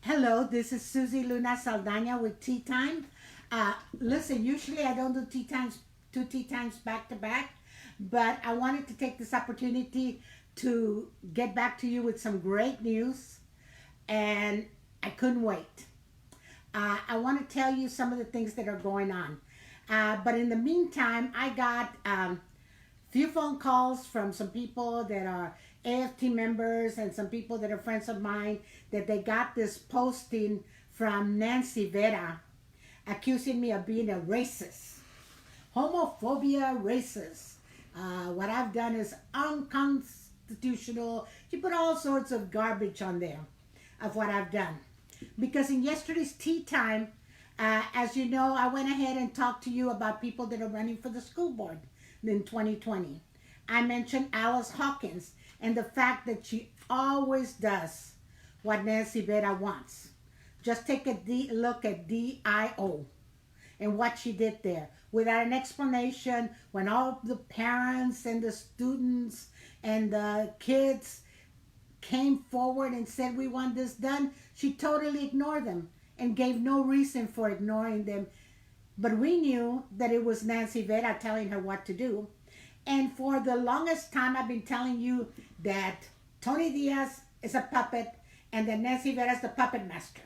Hello, this is Susie Luna Saldana with Tea Time. Listen, usually I don't do two tea times back to back, but I wanted to take this opportunity to get back to you with some great news, and I couldn't wait. I want to tell you some of the things that are going on. But in the meantime, I got few phone calls from some people that are AFT members and some people that are friends of mine that they got this posting from Nancy Vera accusing me of being a racist. Homophobia, racist. What I've done is unconstitutional. She put all sorts of garbage on there of what I've done. Because in yesterday's tea time, as you know, I went ahead and talked to you about people that are running for the school board in 2020. I mentioned Alice Hawkins and the fact that she always does what Nancy Vera wants. Just take a look at DIO and what she did there without an explanation. When all the parents and the students and the kids came forward and said we want this done, she totally ignored them and gave no reason for ignoring them. But we knew that it was Nancy Vera telling her what to do. And for the longest time, I've been telling you that Tony Diaz is a puppet and that Nancy Vera is the puppet master.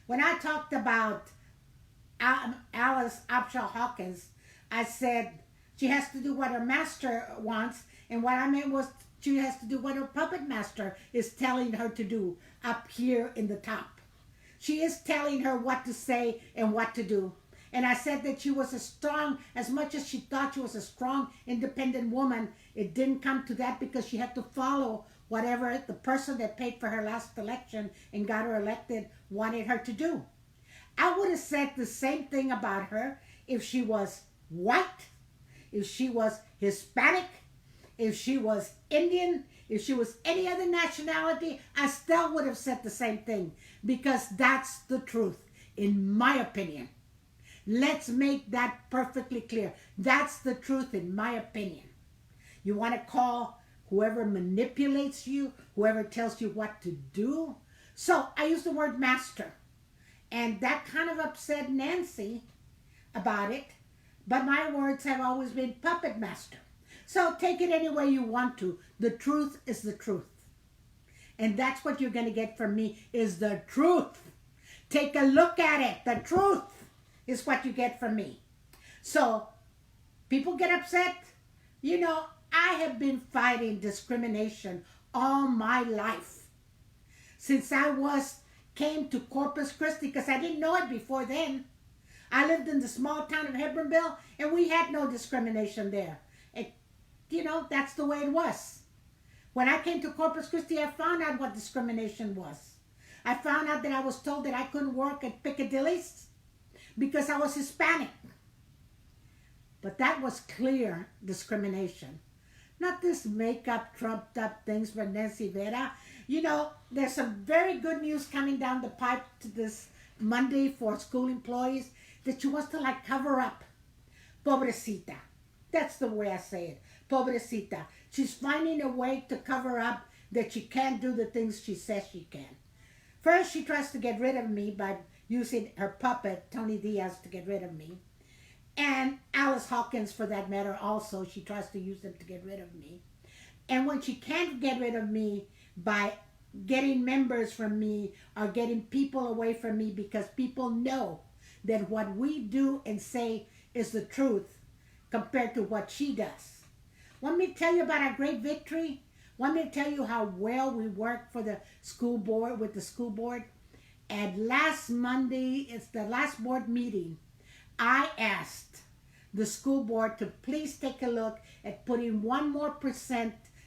When I talked about Alice Upshaw Hawkins, I said she has to do what her master wants, and what I meant was she has to do what her puppet master is telling her to do up here in the top. She is telling her what to say and what to do. And I said that she was a strong, as much as she thought she was a strong, independent woman, it didn't come to that because she had to follow whatever the person that paid for her last election and got her elected wanted her to do. I would have said the same thing about her if she was white, if she was Hispanic, if she was Indian, if she was any other nationality. I still would have said the same thing because that's the truth, in my opinion. Let's make that perfectly clear. That's the truth, in my opinion. You want to call whoever manipulates you, whoever tells you what to do. So I use the word master. And that kind of upset Nancy about it. But my words have always been puppet master. So take it any way you want to. The truth is the truth. And that's what you're going to get from me is the truth. Take a look at it. The truth is what you get from me. So people get upset. You know, I have been fighting discrimination all my life. Since came to Corpus Christi, because I didn't know it before then. I lived in the small town of Hebronville, and we had no discrimination there. That's the way it was. When I came to Corpus Christi, I found out what discrimination was. I found out that I was told that I couldn't work at Piccadilly's because I was Hispanic. But that was clear discrimination. Not this make-up, trumped-up things for Nancy Vera. There's some very good news coming down the pipe to this Monday for school employees that she wants to cover up. Pobrecita. That's the way I say it. Pobrecita. She's finding a way to cover up that she can't do the things she says she can. First, she tries to get rid of me by using her puppet, Tony Diaz, to get rid of me. And Alice Hawkins, for that matter, also, she tries to use them to get rid of me. And when she can't get rid of me by getting members from me or getting people away from me because people know that what we do and say is the truth compared to what she does. Want me to tell you about our great victory? Want me to tell you how well we worked for the school board, with the school board? And last Monday, it's the last board meeting, I asked the school board to please take a look at putting 1% more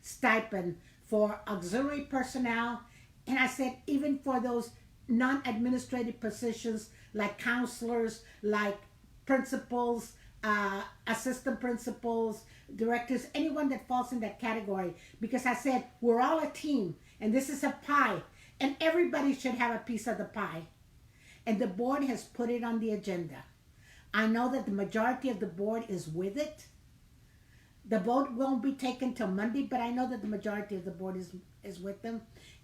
stipend for auxiliary personnel. And I said, even for those non-administrative positions like counselors, like principals, assistant principals, directors, anyone that falls in that category. Because I said, we're all a team and this is a pie and everybody should have a piece of the pie. And the board has put it on the agenda. I know that the majority of the board is with it. The vote won't be taken till Monday, but I know that the majority of the board is with them.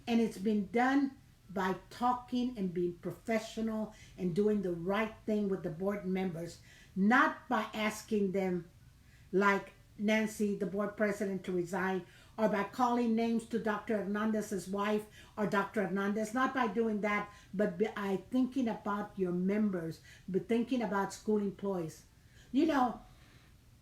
And it's been done by talking and being professional and doing the right thing with the board members, not by asking them, like Nancy, the board president, to resign, or by calling names to Dr. Hernandez's wife or Dr. Hernandez, not by doing that, but by thinking about your members, but thinking about school employees. You know,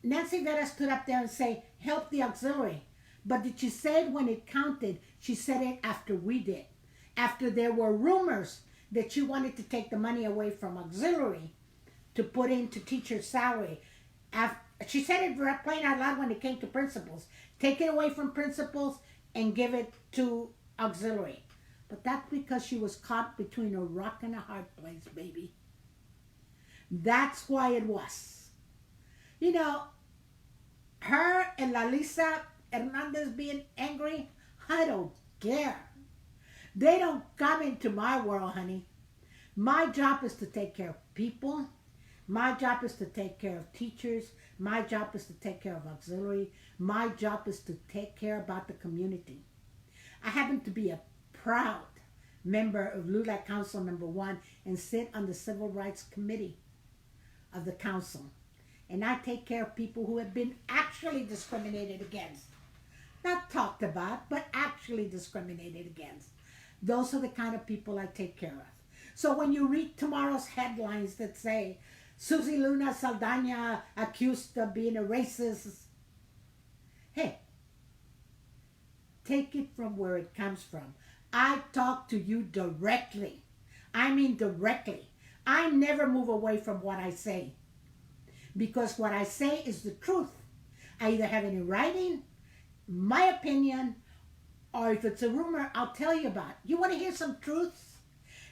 Nancy Vera stood up there and say, help the auxiliary. But did she say it when it counted? She said it after we did. After there were rumors that she wanted to take the money away from auxiliary to put into teacher's salary. She said it plain out loud when it came to principals. Take it away from principals and give it to auxiliary. But that's because she was caught between a rock and a hard place, baby. That's why it was. You know, her and Lalisa Hernandez being angry, I don't care. They don't come into my world, honey. My job is to take care of people. My job is to take care of teachers. My job is to take care of auxiliary. My job is to take care about the community. I happen to be a proud member of LULAC Council number 1 and sit on the Civil Rights Committee of the council. And I take care of people who have been actually discriminated against. Not talked about, but actually discriminated against. Those are the kind of people I take care of. So when you read tomorrow's headlines that say, Susie Luna Saldana accused of being a racist, hey, take it from where it comes from. I talk to you directly. I mean directly. I never move away from what I say. Because what I say is the truth. I either have it in writing, my opinion, or if it's a rumor, I'll tell you about it. You want to hear some truths?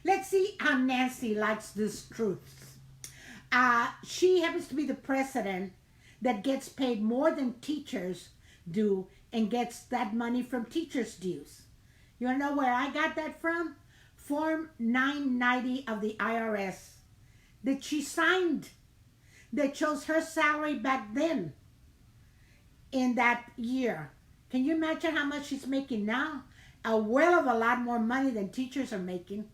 Let's see how Nancy likes this truth. She happens to be the president that gets paid more than teachers do and gets that money from teachers' dues. You want to know where I got that from? Form 990 of the IRS that she signed that shows her salary back then in that year. Can you imagine how much she's making now? A well of a lot more money than teachers are making.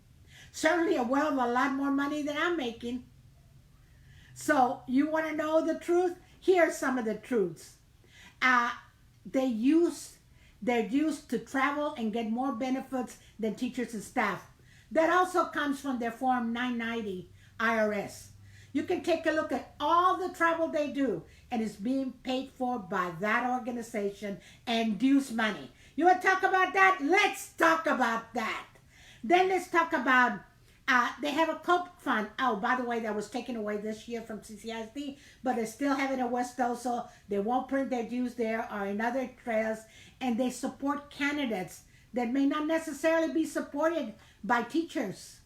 Certainly a well of a lot more money than I'm making. So you want to know the truth? Here are some of the truths. They're used to travel and get more benefits than teachers and staff. That also comes from their Form 990 IRS. You can take a look at all the travel they do, and it's being paid for by that organization and dues money. You want to talk about that? Let's talk about that. Then let's talk about, they have a COPE fund. Oh, by the way, that was taken away this year from CCISD, but they still have it in West Oso. They won't print their dues there or in other trails, and they support candidates that may not necessarily be supported by teachers.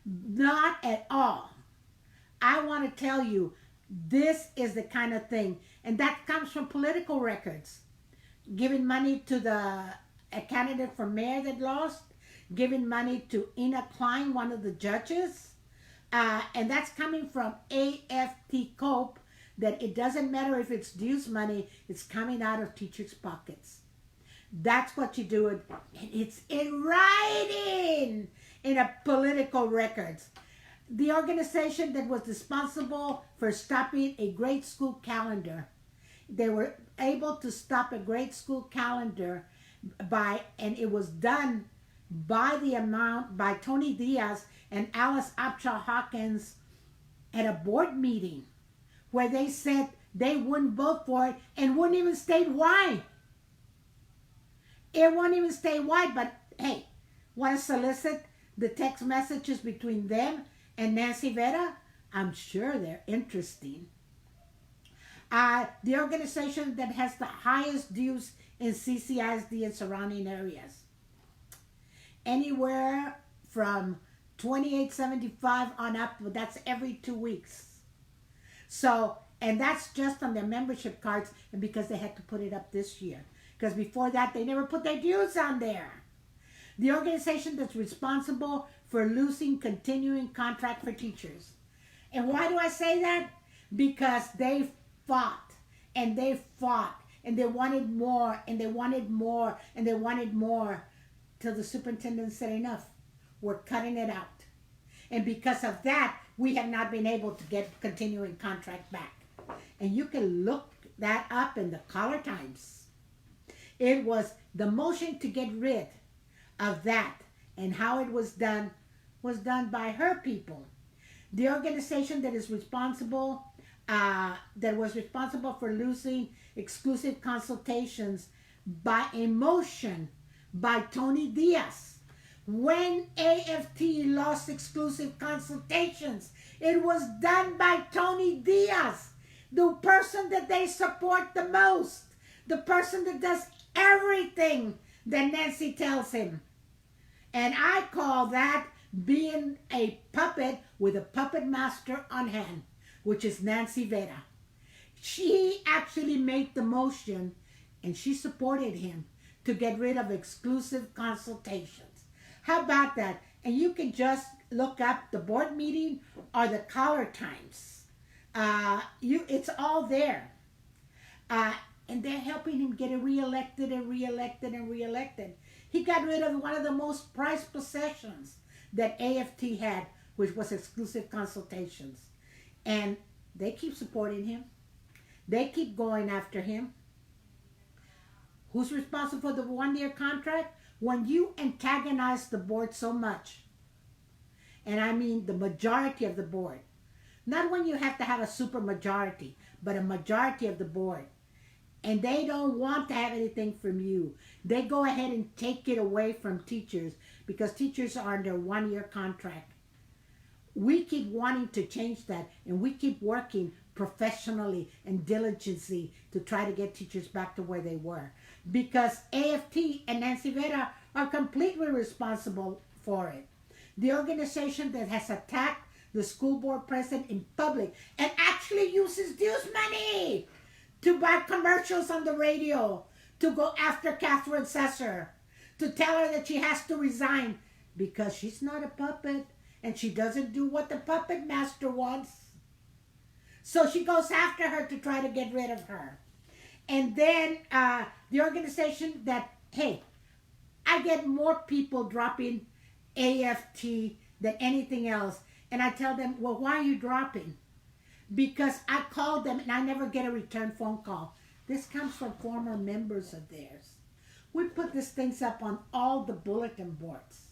Not at all. I want to tell you, this is the kind of thing, and that comes from political records. Giving money to a candidate for mayor that lost, giving money to Ina Klein, one of the judges, and that's coming from AFT COPE, that it doesn't matter if it's dues money, it's coming out of teachers' pockets. That's what you do, and it's in writing in a political records. The organization that was responsible for stopping a grade school calendar, they were able to stop a grade school calendar and it was done by Tony Diaz and Alice Upshaw Hawkins at a board meeting where they said they wouldn't vote for it and wouldn't even state why. It won't even state why, but hey, want to solicit the text messages between them and Nancy Vera? I'm sure they're interesting. The organization that has the highest dues in CCISD and surrounding areas. Anywhere from $28.75 on up, but that's every 2 weeks. So, and that's just on their membership cards, and because they had to put it up this year. Because before that, they never put their dues on there. The organization that's responsible for losing continuing contract for teachers. And why do I say that? Because they fought and they fought and they wanted more and they wanted more and they wanted more till the superintendent said enough. We're cutting it out. And because of that, we have not been able to get continuing contract back. And you can look that up in the Caller Times. It was the motion to get rid of that, and how it was done by her people. The organization that is responsible, that was responsible for losing exclusive consultations by a motion by Tony Diaz. When AFT lost exclusive consultations, it was done by Tony Diaz, the person that they support the most, the person that does everything that Nancy tells him. And I call that being a puppet with a puppet master on hand, which is Nancy Vera. She actually made the motion, and she supported him to get rid of exclusive consultations. How about that? And you can just look up the board meeting or the Caller Times. It's all there. And they're helping him get reelected and reelected and reelected. He got rid of one of the most prized possessions that AFT had, which was exclusive consultations. And they keep supporting him. They keep going after him. Who's responsible for the one-year contract? When you antagonize the board so much, and I mean the majority of the board, not when you have to have a super majority, but a majority of the board, and they don't want to have anything from you, they go ahead and take it away from teachers because teachers are under one-year contract. We keep wanting to change that, and we keep working professionally and diligently to try to get teachers back to where they were. Because AFT and Nancy Vera are completely responsible for it. The organization that has attacked the school board president in public and actually uses dues money to buy commercials on the radio, to go after Catherine Sesser, to tell her that she has to resign because she's not a puppet and she doesn't do what the puppet master wants. So she goes after her to try to get rid of her. And then the organization that, hey, I get more people dropping AFT than anything else. And I tell them, well, why are you dropping? Because I call them and I never get a return phone call. This comes from former members of theirs. We put these things up on all the bulletin boards.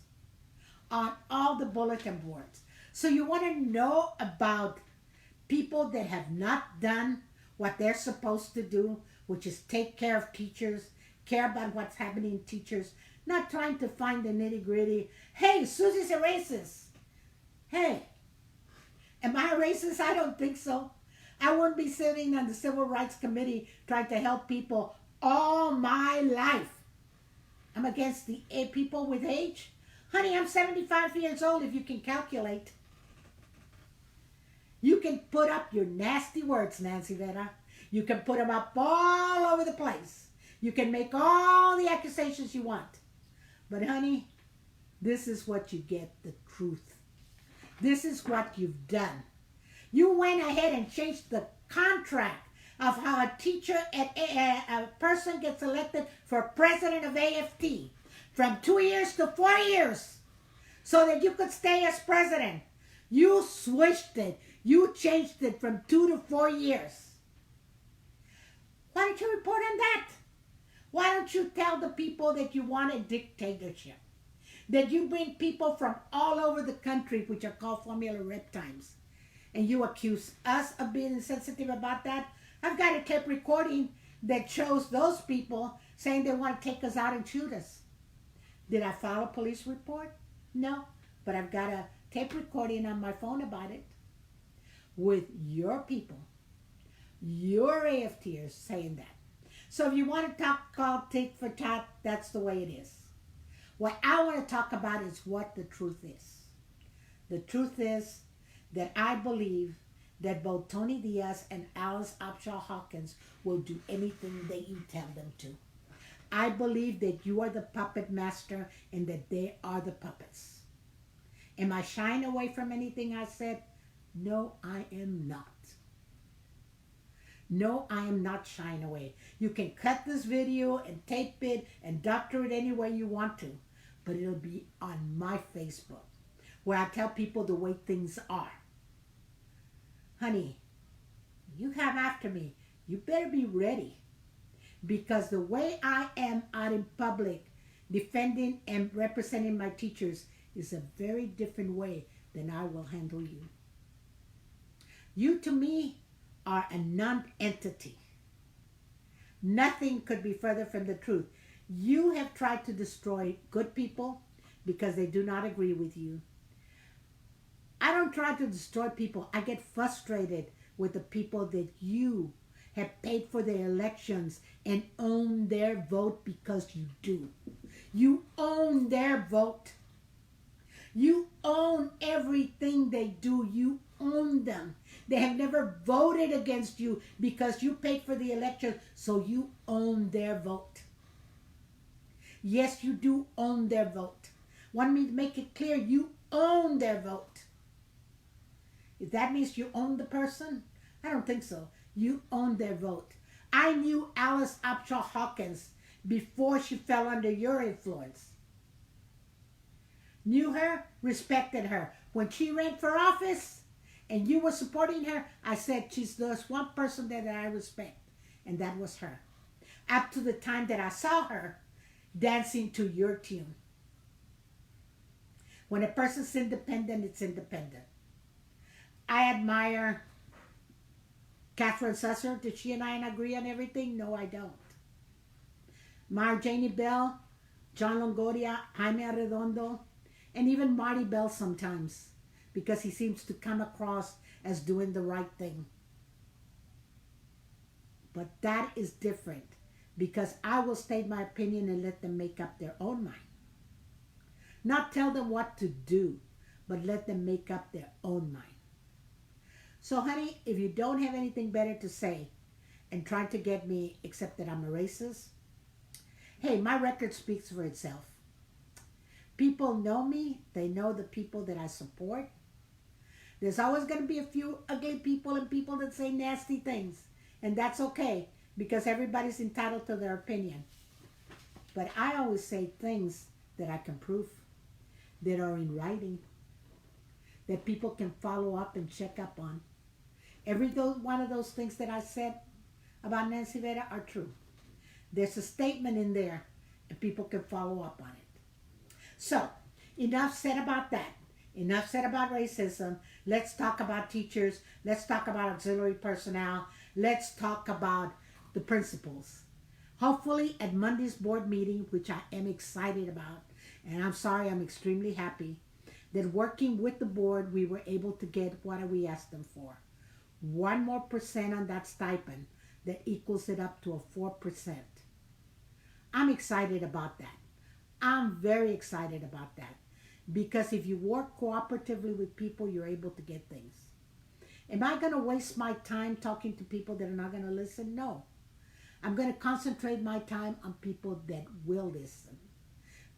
On all the bulletin boards. So you want to know about people that have not done what they're supposed to do, which is take care of teachers, care about what's happening in teachers, not trying to find the nitty-gritty. Hey, Susie's a racist. Hey, am I a racist? I don't think so. I wouldn't be sitting on the Civil Rights Committee trying to help people all my life. I'm against the people with age. Honey, I'm 75 years old if you can calculate. You can put up your nasty words, Nancy Vera. You can put them up all over the place. You can make all the accusations you want. But honey, this is what you get, the truth. This is what you've done. You went ahead and changed the contract of how a teacher, a person gets elected for president of AFT from 2 years to 4 years so that you could stay as president. You switched it. You changed it from 2 to 4 years. Why don't you report on that? Why don't you tell the people that you want a dictatorship? That you bring people from all over the country, which are called formula reptiles, and you accuse us of being insensitive about that? I've got a tape recording that shows those people saying they want to take us out and shoot us. Did I file a police report? No, but I've got a tape recording on my phone about it with your people, your AFTers saying that. So if you want to talk called tit for tat, that's the way it is. What I want to talk about is what the truth is. The truth is that I believe that both Tony Diaz and Alice Upshaw Hawkins will do anything that you tell them to. I believe that you are the puppet master and that they are the puppets. Am I shying away from anything I said? No, I am not. No, I am not shying away. You can cut this video and tape it and doctor it any way you want to. but it'll be on my Facebook where I tell people the way things are. Honey, you come after me. You better be ready, because the way I am out in public defending and representing my teachers is a very different way than I will handle you. You to me are a non-entity. Nothing could be further from the truth. You have tried to destroy good people because they do not agree with you. I don't try to destroy people. I get frustrated with the people that you have paid for their elections and own their vote, because you do. You own their vote. You own everything they do. You own them. They have never voted against you because you paid for the election, so you own their vote. Yes, you do own their vote. Want me to make it clear? You own their vote. If that means you own the person, I don't think so. You own their vote. I knew Alice Upshaw Hawkins before she fell under your influence. Knew her, respected her. When she ran for office and you were supporting her, I said, she's just one person that I respect, and that was her. Up to the time that I saw her dancing to your tune. When a person's independent, it's independent. I admire Catherine Susser. Did she and I agree on everything? No, I don't. Janie Bell, John Longoria, Jaime Arredondo, and even Marty Bell sometimes, because he seems to come across as doing the right thing. But that is different, because I will state my opinion and let them make up their own mind. Not tell them what to do, but let them make up their own mind. So, honey, if you don't have anything better to say and trying to get me, except that I'm a racist, hey, my record speaks for itself. People know me. They know the people that I support. There's always going to be a few ugly people and people that say nasty things. And that's okay, because everybody's entitled to their opinion. But I always say things that I can prove, that are in writing, that people can follow up and check up on. Every one of those things that I said about Nancy Vera are true. There's a statement in there, and people can follow up on it. So, enough said about that. Enough said about racism. Let's talk about teachers. Let's talk about auxiliary personnel. Let's talk about the principals. Hopefully at Monday's board meeting, which I am excited about, and I'm sorry, I'm extremely happy, that working with the board, we were able to get what we asked them for. 1% more on that stipend that equals it up to a 4%. I'm excited about that. I'm very excited about that. Because if you work cooperatively with people, you're able to get things. Am I going to waste my time talking to people that are not going to listen? No. I'm going to concentrate my time on people that will listen.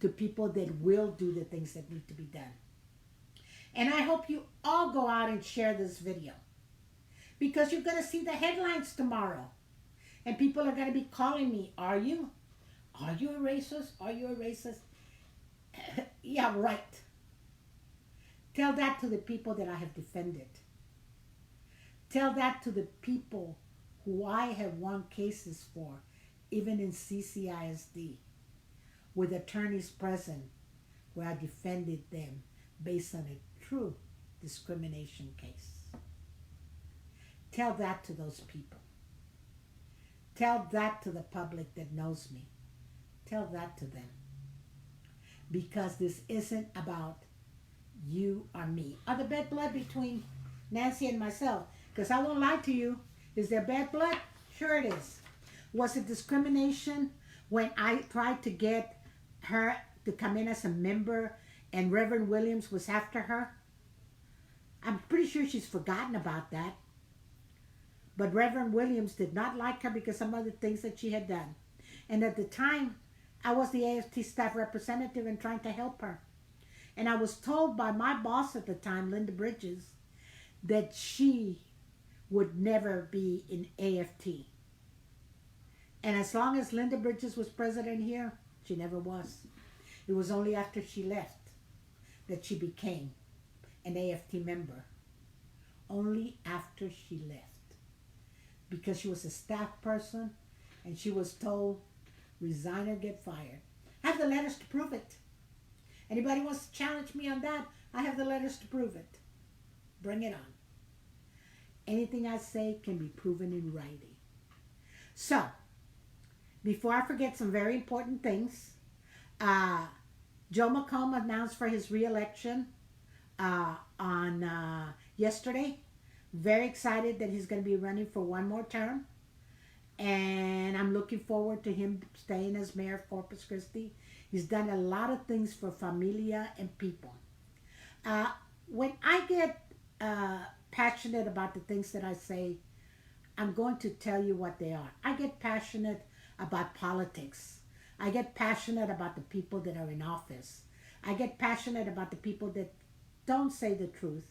To people that will do the things that need to be done. And I hope you all go out and share this video. Because you're going to see the headlines tomorrow. And people are going to be calling me, are you? Are you a racist? Are you a racist? Yeah, right. Tell that to the people that I have defended. Tell that to the people who I have won cases for, even in CCISD, with attorneys present, where I defended them based on a true discrimination case. Tell that to those people. Tell that to the public that knows me. Tell that to them. Because this isn't about you or me. Are there bad blood between Nancy and myself? Because I won't lie to you. Is there bad blood? Sure it is. Was it discrimination when I tried to get her to come in as a member and Reverend Williams was after her? I'm pretty sure she's forgotten about that. But Reverend Williams did not like her because some of the things that she had done. And at the time, I was the AFT staff representative and trying to help her. And I was told by my boss at the time, Linda Bridges, that she would never be in AFT. And as long as Linda Bridges was president here, she never was. It was only after she left that she became an AFT member. Only after she left. Because she was a staff person and she was told, resign or get fired. I have the letters to prove it. Anybody wants to challenge me on that? I have the letters to prove it. Bring it on. Anything I say can be proven in writing. So, before I forget some very important things, Joe McComb announced for his re-election on yesterday. Very excited that he's going to be running for one more term. And I'm looking forward to him staying as mayor of Corpus Christi. He's done a lot of things for familia and people. When I get passionate about the things that I say, I'm going to tell you what they are. I get passionate about politics. I get passionate about the people that are in office. I get passionate about the people that don't say the truth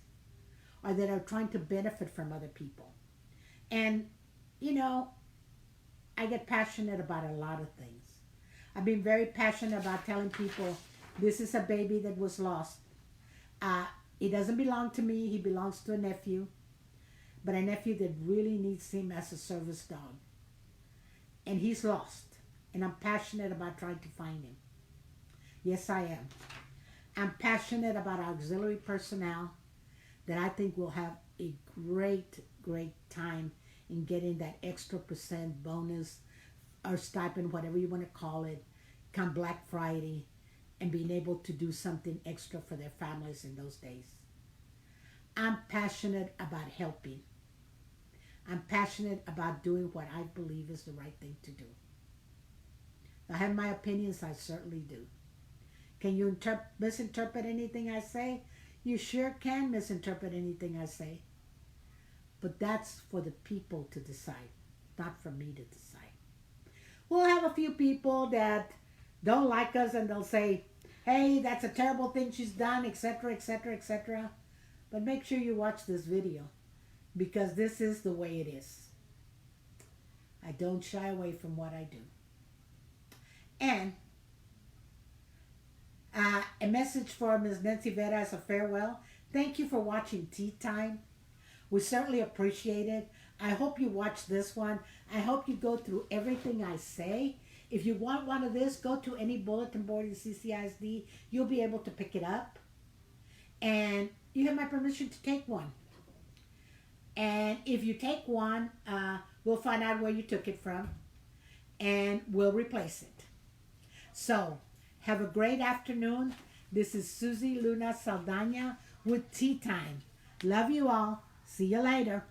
or that are trying to benefit from other people. And, you know, I get passionate about a lot of things. I've been very passionate about telling people this is a baby that was lost. He doesn't belong to me. He belongs to a nephew. But a nephew that really needs him as a service dog. And he's lost. And I'm passionate about trying to find him. Yes, I am. I'm passionate about auxiliary personnel that I think will have a great, great time in getting that extra % bonus or stipend, whatever you want to call it, come Black Friday, and being able to do something extra for their families in those days. I'm passionate about helping. I'm passionate about doing what I believe is the right thing to do. I have my opinions, I certainly do. Can you misinterpret anything I say? You sure can misinterpret anything I say. But that's for the people to decide, not for me to decide. We'll have a few people that don't like us and they'll say, hey, that's a terrible thing she's done, etc., etc., etc. But make sure you watch this video because this is the way it is. I don't shy away from what I do. And a message for Ms. Nancy Vera as a farewell. Thank you for watching Tea Time. We certainly appreciate it. I hope you watch this one. I hope you go through everything I say. If you want one of this, go to any bulletin board in CCISD. You'll be able to pick it up. And you have my permission to take one. And if you take one, we'll find out where you took it from. And we'll replace it. So, have a great afternoon. This is Susie Luna Saldana with Tea Time. Love you all. See you later.